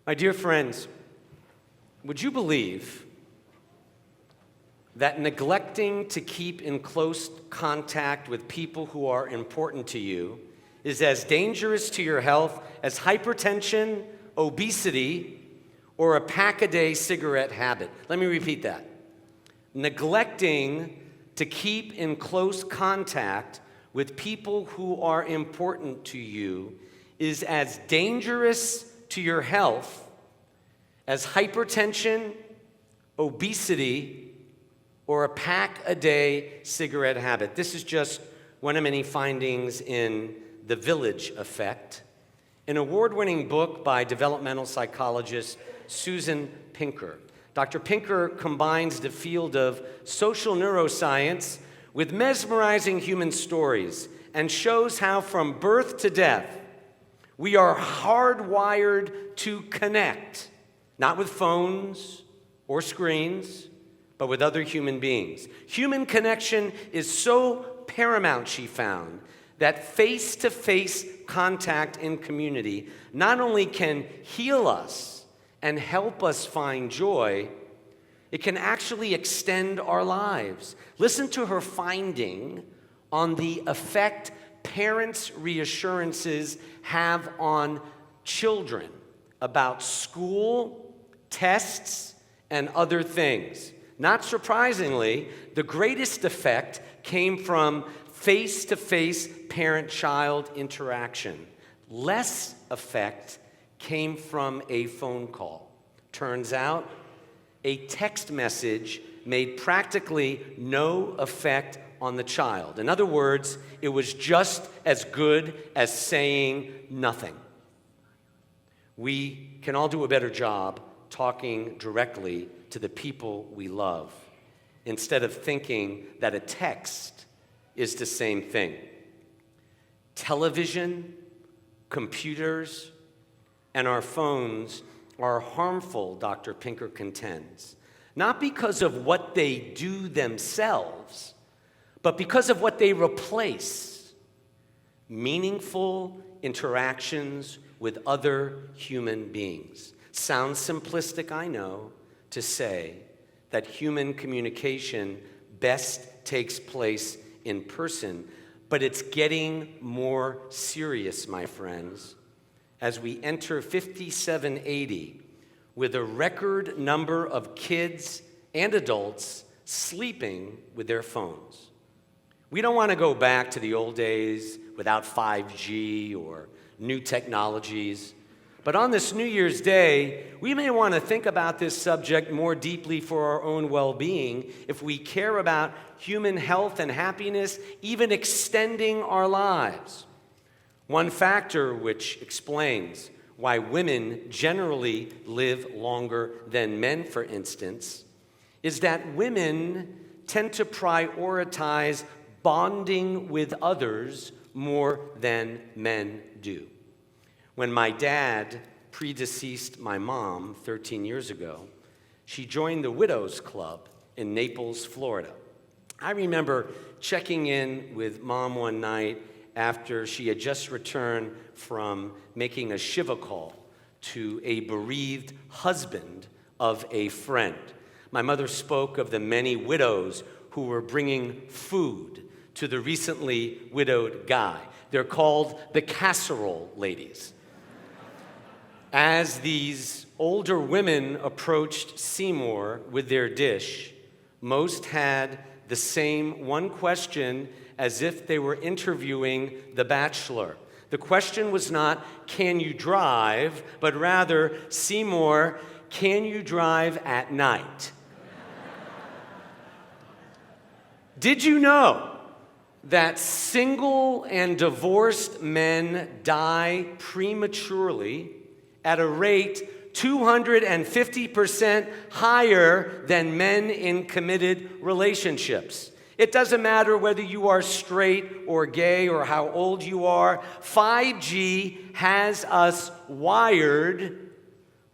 My dear friends, would you believe that neglecting to keep in close contact with people who are important to you is as dangerous to your health as hypertension, obesity, or a pack-a-day cigarette habit? Let me repeat that. Neglecting to keep in close contact with people who are important to you is as dangerous to your health as hypertension, obesity, or a pack-a-day cigarette habit. This is just one of many findings in The Village Effect, an award-winning book by developmental psychologist Susan Pinker. Dr. Pinker combines the field of social neuroscience with mesmerizing human stories and shows how from birth to death, we are hardwired to connect, not with phones or screens, but with other human beings. Human connection is so paramount, she found, that face-to-face contact in community not only can heal us and help us find joy, it can actually extend our lives. Listen to her finding on the effect parents' reassurances have on children about school, tests, and other things. Not surprisingly, the greatest effect came from face-to-face parent-child interaction. Less effect came from a phone call. Turns out, a text message made practically no effect on the child. In other words, it was just as good as saying nothing. We can all do a better job talking directly to the people we love instead of thinking that a text is the same thing. Television, computers, and our phones are harmful, Dr. Pinker contends, not because of what they do themselves, but because of what they replace: meaningful interactions with other human beings. Sounds simplistic, I know, to say that human communication best takes place in person, but it's getting more serious, my friends, as we enter 5780 with a record number of kids and adults sleeping with their phones. We don't want to go back to the old days without 5G or new technologies. But on this New Year's Day, we may want to think about this subject more deeply for our own well-being if we care about human health and happiness, even extending our lives. One factor which explains why women generally live longer than men, for instance, is that women tend to prioritize bonding with others more than men do. When my dad predeceased my mom 13 years ago, she joined the Widows Club in Naples, Florida. I remember checking in with Mom one night after she had just returned from making a Shiva call to a bereaved husband of a friend. My mother spoke of the many widows who were bringing food to the recently widowed guy. They're called the casserole ladies. As these older women approached Seymour with their dish, most had the same one question as if they were interviewing The Bachelor. The question was not, can you drive, but rather, Seymour, can you drive at night? Did you know that single and divorced men die prematurely at a rate 250% higher than men in committed relationships? It doesn't matter whether you are straight or gay or how old you are. 5G has us wired,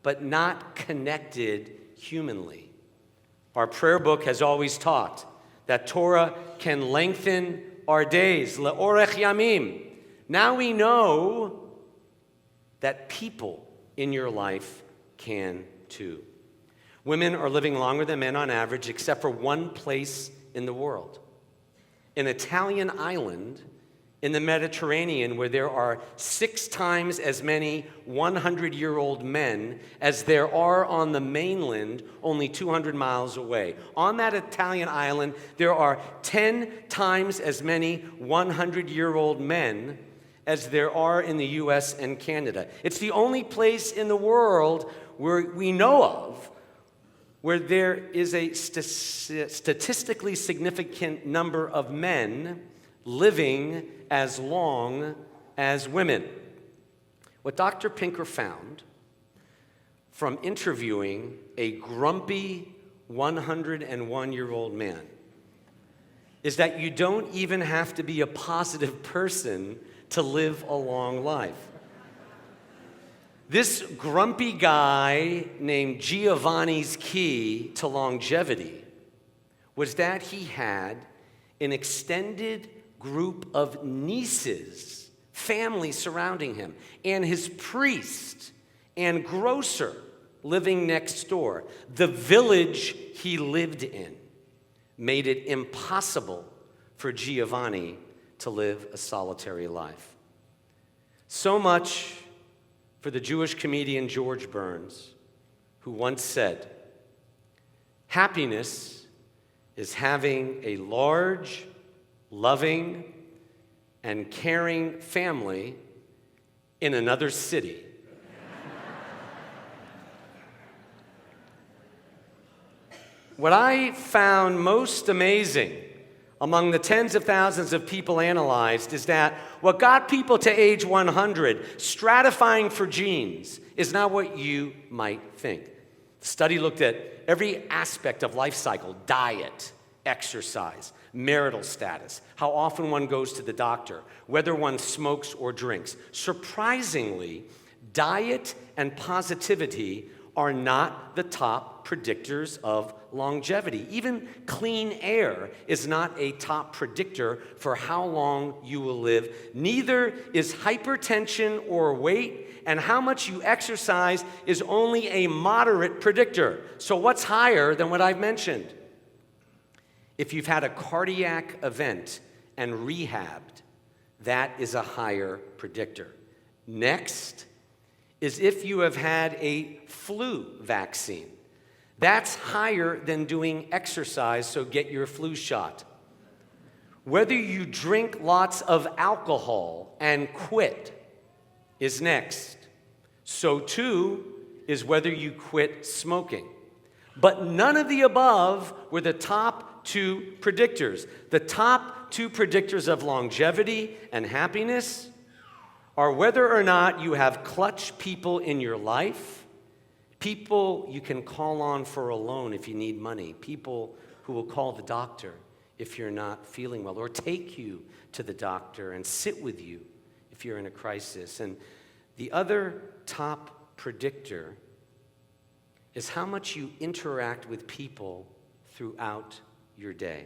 but not connected humanly. Our prayer book has always taught that Torah can lengthen our days, le'orech yamim. Now we know that people in your life can too. Women are living longer than men on average, except for one place in the world, an Italian island in the Mediterranean, where there are 6 times as many 100-year-old men as there are on the mainland, only 200 miles away. On that Italian island, there are 10 times as many 100-year-old men as there are in the US and Canada. It's the only place in the world where we know of where there is a statistically significant number of men living as long as women. What Dr. Pinker found from interviewing a grumpy 101-year-old man is that you don't even have to be a positive person to live a long life. This grumpy guy named Giovanni's key to longevity was that he had an extended group of nieces, family surrounding him, and his priest and grocer living next door. The village he lived in made it impossible for Giovanni to live a solitary life. So much for the Jewish comedian George Burns, who once said, "Happiness is having a large, loving, and caring family in another city." What I found most amazing among the tens of thousands of people analyzed is that what got people to age 100, stratifying for genes, is not what you might think. The study looked at every aspect of life cycle: diet, exercise, marital status, how often one goes to the doctor, whether one smokes or drinks. Surprisingly, diet and positivity are not the top predictors of longevity. Even clean air is not a top predictor for how long you will live. Neither is hypertension or weight, and how much you exercise is only a moderate predictor. So what's higher than what I've mentioned? If you've had a cardiac event and rehabbed, that is a higher predictor. Next is if you have had a flu vaccine. That's higher than doing exercise, so get your flu shot. Whether you drink lots of alcohol and quit is next. So too is whether you quit smoking. But none of the above were the top 2 predictors. The top 2 predictors of longevity and happiness are whether or not you have clutch people in your life, people you can call on for a loan if you need money, people who will call the doctor if you're not feeling well, or take you to the doctor and sit with you if you're in a crisis. And the other top predictor is how much you interact with people throughout your day.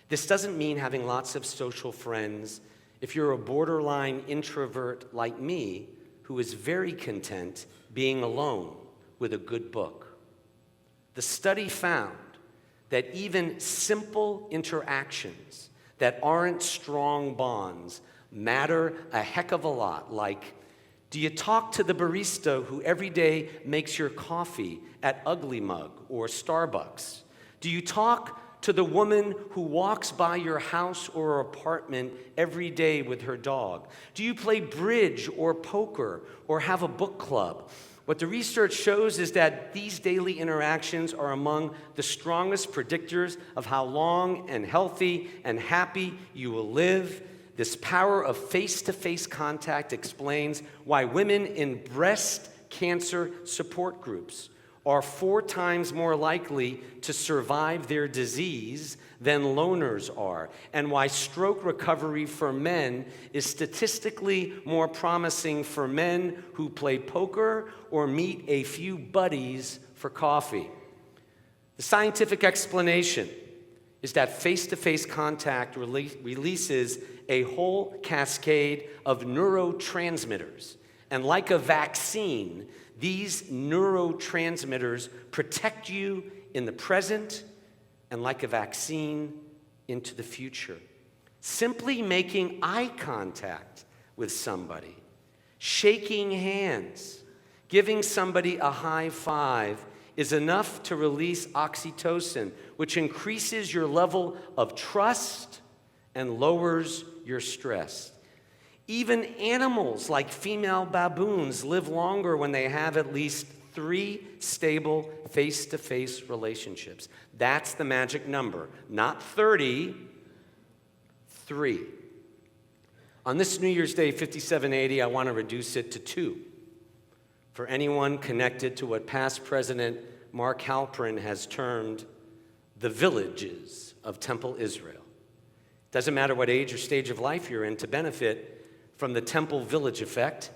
This doesn't mean having lots of social friends if you're a borderline introvert like me, who is very content being alone with a good book. The study found that even simple interactions that aren't strong bonds matter a heck of a lot. Like, do you talk to the barista who every day makes your coffee at Ugly Mug or Starbucks? Do you talk to the woman who walks by your house or apartment every day with her dog? Do you play bridge or poker or have a book club? What the research shows is that these daily interactions are among the strongest predictors of how long and healthy and happy you will live. This power of face-to-face contact explains why women in breast cancer support groups are 4 times more likely to survive their disease than loners are, and why stroke recovery for men is statistically more promising for men who play poker or meet a few buddies for coffee. The scientific explanation is that face-to-face contact releases a whole cascade of neurotransmitters. And like a vaccine, These neurotransmitters protect you in the present and, like a vaccine, into the future. Simply making eye contact with somebody, shaking hands, giving somebody a high five is enough to release oxytocin, which increases your level of trust and lowers your stress. Even animals like female baboons live longer when they have at least 3 stable face-to-face relationships. That's the magic number, not 30, 3. On this New Year's Day 5780, I want to reduce it to 2. For anyone connected to what past President Mark Halperin has termed the villages of Temple Israel. Doesn't matter what age or stage of life you're in to benefit from the Temple Village effect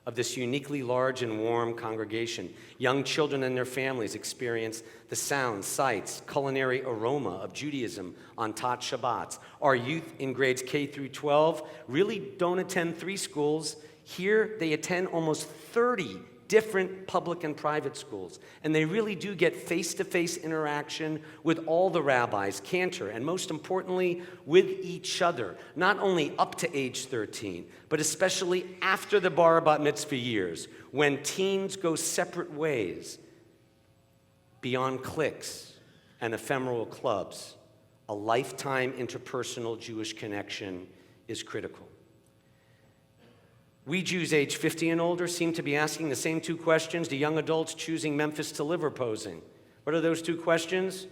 of this uniquely large and warm congregation. Young children and their families experience the sounds, sights, culinary aroma of Judaism on Tat Shabbats. Our youth in grades K through 12 really don't attend 3 schools. Here, they attend almost 30 different public and private schools. And they really do get face-to-face interaction with all the rabbis, Cantor, and most importantly, with each other, not only up to age 13, but especially after the bar bat mitzvah years, when teens go separate ways, beyond cliques and ephemeral clubs. A lifetime interpersonal Jewish connection is critical. We Jews age 50 and older seem to be asking the same 2 questions to young adults choosing Memphis to live or posing. What are those 2 questions?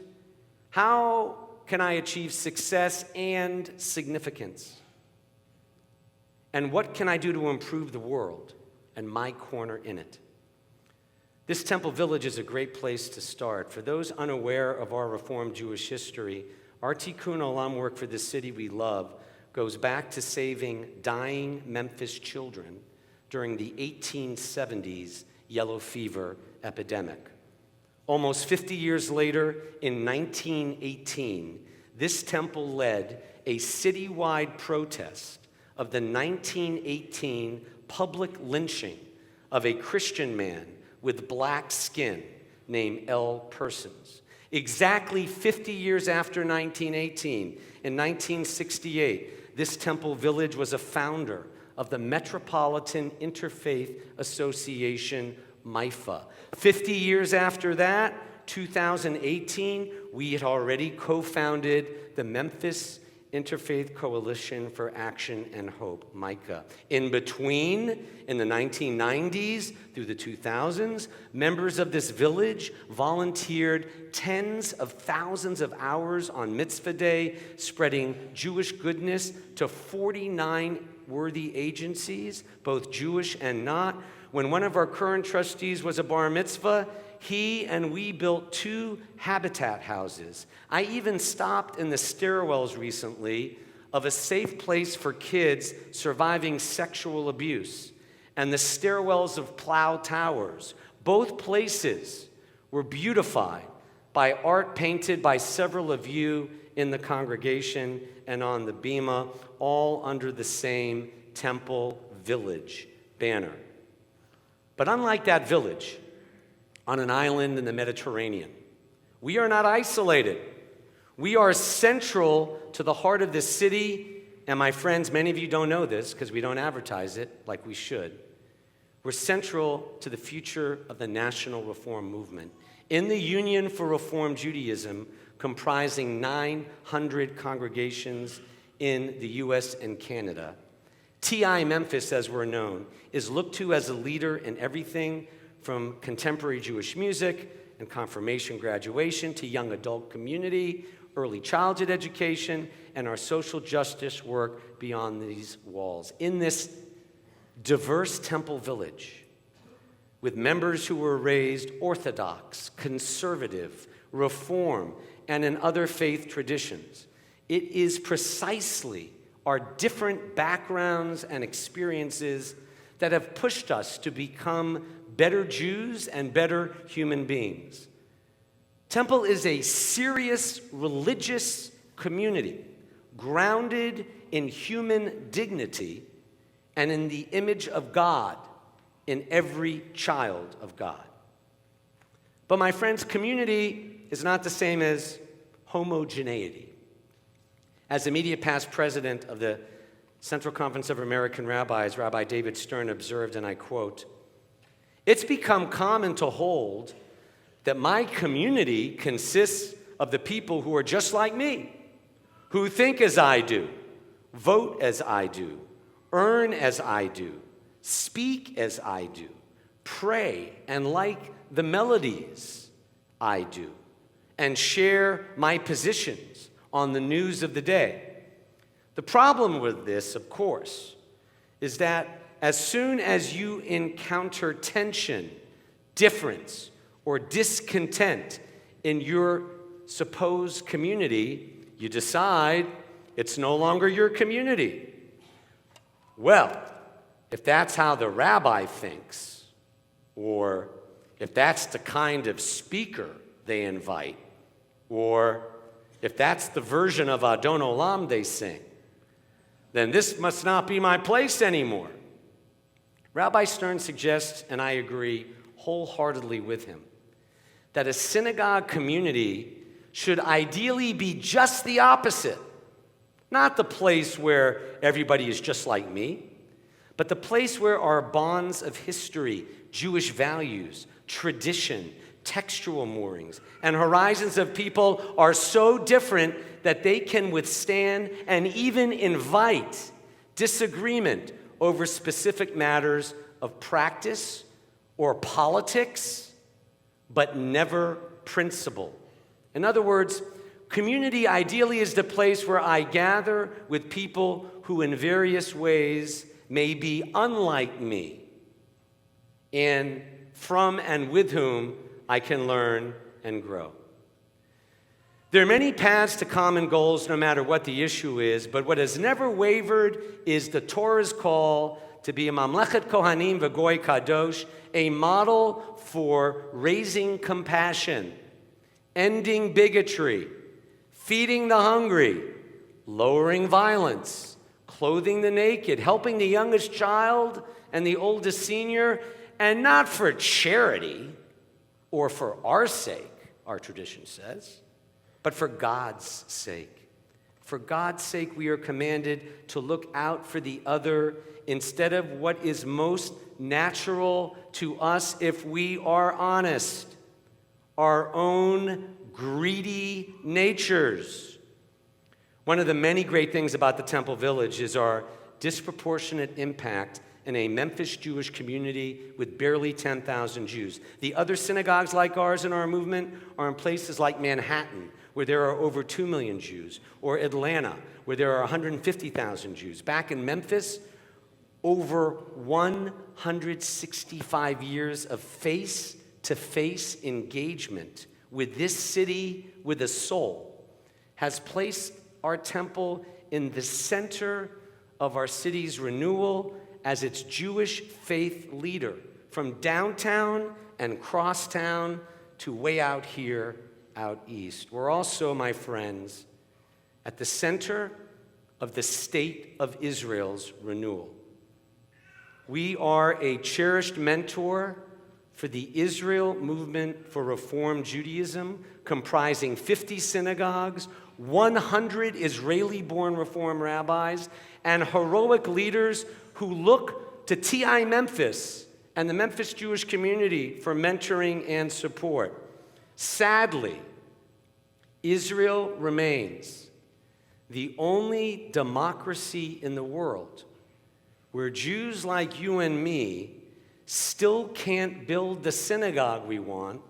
How can I achieve success and significance? And what can I do to improve the world and my corner in it? This Temple Village is a great place to start. For those unaware of our Reformed Jewish history, our Tikkun Olam work for the city we love goes back to saving dying Memphis children during the 1870s yellow fever epidemic. Almost 50 years later, in 1918, this temple led a citywide protest of the 1918 public lynching of a Christian man with black skin named L. Persons. Exactly 50 years after 1918, in 1968, this Temple Village was a founder of the Metropolitan Interfaith Association, MIFA. 50 years after that, 2018, we had already co-founded the Memphis Interfaith Coalition for Action and Hope, Micah. In between, in the 1990s through the 2000s, members of this village volunteered tens of thousands of hours on Mitzvah Day, spreading Jewish goodness to 49 worthy agencies, both Jewish and not. When one of our current trustees was a bar mitzvah, he and we built 2 habitat houses. I even stopped in the stairwells recently of a safe place for kids surviving sexual abuse and the stairwells of Plow Towers. Both places were beautified by art painted by several of you in the congregation and on the bima, all under the same Temple Village banner. But unlike that village, on an island in the Mediterranean, we are not isolated. We are central to the heart of this city, and my friends, many of you don't know this because we don't advertise it like we should. We're central to the future of the National Reform Movement. In the Union for Reform Judaism, comprising 900 congregations in the U.S. and Canada, TI Memphis, as we're known, is looked to as a leader in everything from contemporary Jewish music and confirmation graduation to young adult community, early childhood education, and our social justice work beyond these walls. In this diverse Temple Village, with members who were raised Orthodox, conservative, Reform, and in other faith traditions, it is precisely our different backgrounds and experiences that have pushed us to become better Jews and better human beings. Temple is a serious religious community grounded in human dignity and in the image of God in every child of God. But my friends, community is not the same as homogeneity. As immediate past president of the Central Conference of American Rabbis, Rabbi David Stern observed, and I quote, "It's become common to hold that my community consists of the people who are just like me, who think as I do, vote as I do, earn as I do, speak as I do, pray and like the melodies I do, and share my positions on the news of the day." The problem with this, of course, is that as soon as you encounter tension, difference, or discontent in your supposed community, you decide it's no longer your community. Well, if that's how the rabbi thinks, or if that's the kind of speaker they invite, or if that's the version of Adon Olam they sing, then this must not be my place anymore. Rabbi Stern suggests, and I agree wholeheartedly with him, that a synagogue community should ideally be just the opposite. Not the place where everybody is just like me, but the place where our bonds of history, Jewish values, tradition, textual moorings, and horizons of people are so different that they can withstand and even invite disagreement over specific matters of practice or politics, but never principle. In other words, community ideally is the place where I gather with people who in various ways may be unlike me, and from and with whom I can learn and grow. There are many paths to common goals no matter what the issue is, but what has never wavered is the Torah's call to be a Mamlechet Kohanim v'Goy Kadosh, a model for raising compassion, ending bigotry, feeding the hungry, lowering violence, clothing the naked, helping the youngest child and the oldest senior, and not for charity or for our sake, our tradition says, but for God's sake. For God's sake, we are commanded to look out for the other instead of what is most natural to us if we are honest, our own greedy natures. One of the many great things about the Temple Village is our disproportionate impact in a Memphis Jewish community with barely 10,000 Jews. The other synagogues like ours in our movement are in places like Manhattan, where there are over 2 million Jews, or Atlanta, where there are 150,000 Jews. Back in Memphis, over 165 years of face-to-face engagement with this city with a soul has placed our temple in the center of our city's renewal as its Jewish faith leader, from downtown and crosstown to way out here, out east. We're also, my friends, at the center of the state of Israel's renewal. We are a cherished mentor for the Israel Movement for Reform Judaism, comprising 50 synagogues, 100 Israeli-born Reform rabbis, and heroic leaders who look to TI Memphis and the Memphis Jewish community for mentoring and support. Sadly, Israel remains the only democracy in the world where Jews like you and me still can't build the synagogue we want,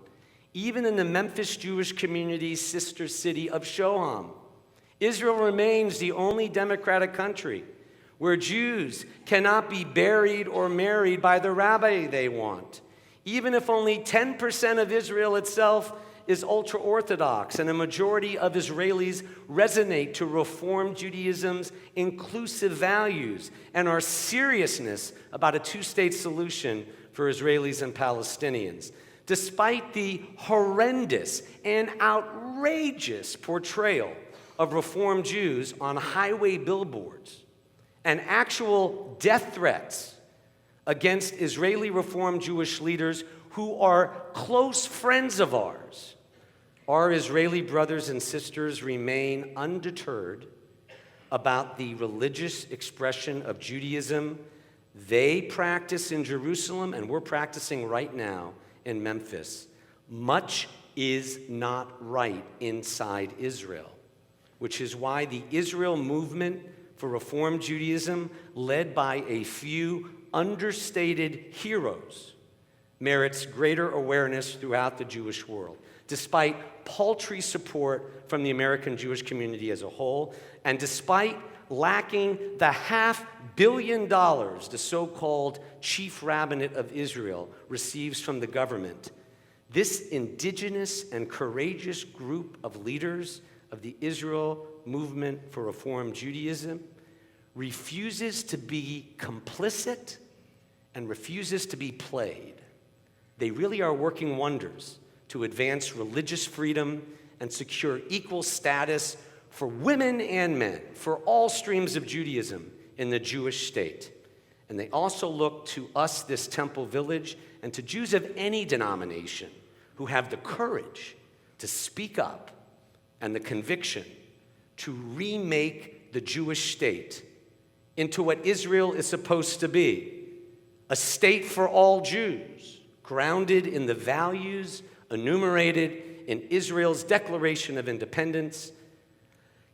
even in the Memphis Jewish community's sister city of Shoham. Israel remains the only democratic country where Jews cannot be buried or married by the rabbi they want, even if only 10% of Israel itself is ultra-Orthodox and a majority of Israelis resonate to Reform Judaism's inclusive values and our seriousness about a two-state solution for Israelis and Palestinians. Despite the horrendous and outrageous portrayal of Reform Jews on highway billboards and actual death threats against Israeli Reform Jewish leaders who are close friends of ours. Our Israeli brothers and sisters remain undeterred about the religious expression of Judaism they practice in Jerusalem, and we're practicing right now in Memphis. Much is not right inside Israel, which is why the Israel movement for Reform Judaism, led by a few understated heroes, merits greater awareness throughout the Jewish world, despite paltry support from the American Jewish community as a whole, and despite lacking the $500 million the so-called Chief Rabbinate of Israel receives from the government. This indigenous and courageous group of leaders of the Israel movement for Reform Judaism refuses to be complicit and refuses to be played. They really are working wonders to advance religious freedom and secure equal status for women and men, for all streams of Judaism in the Jewish state. And they also look to us, this Temple Village, and to Jews of any denomination who have the courage to speak up and the conviction to remake the Jewish state into what Israel is supposed to be, a state for all Jews, grounded in the values enumerated in Israel's Declaration of Independence,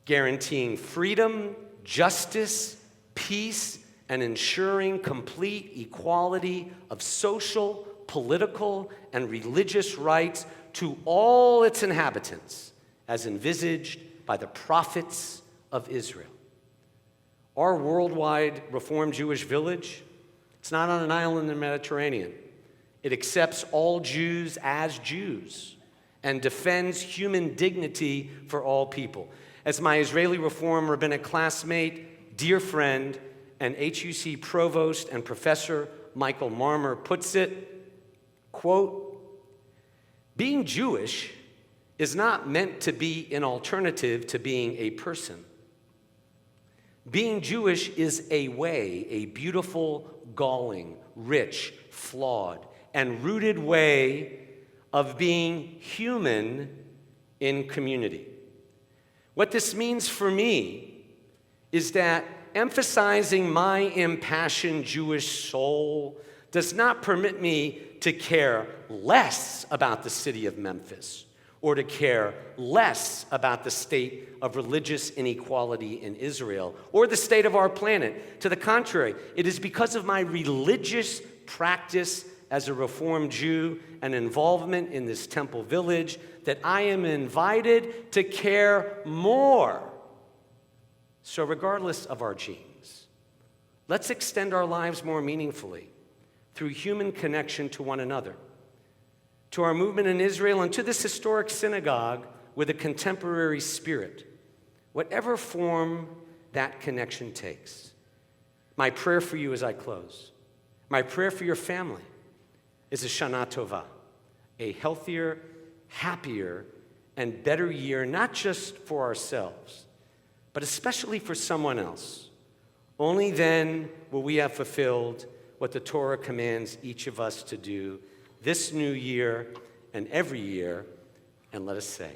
guaranteeing freedom, justice, peace, and ensuring complete equality of social, political, and religious rights to all its inhabitants, as envisaged by the prophets of Israel. Our worldwide Reform Jewish Village, it's not on an island in the Mediterranean. It accepts all Jews as Jews and defends human dignity for all people. As my Israeli Reform rabbinic classmate, dear friend, and HUC provost and professor Michael Marmer puts it, quote, "Being Jewish is not meant to be an alternative to being a person. Being Jewish is a way, a beautiful, galling, rich, flawed, and rooted way of being human in community. What this means for me is that emphasizing my impassioned Jewish soul does not permit me to care less about the city of Memphis or to care less about the state of religious inequality in Israel or the state of our planet. To the contrary, it is because of my religious practice as a Reformed Jew and involvement in this Temple Village that I am invited to care more. So regardless of our genes, let's extend our lives more meaningfully through human connection to one another, to our movement in Israel, and to this historic synagogue with a contemporary spirit, whatever form that connection takes. My prayer for you as I close, my prayer for your family is a Shana Tova, a healthier, happier, and better year, not just for ourselves, but especially for someone else. Only then will we have fulfilled what the Torah commands each of us to do this new year and every year. And let us say,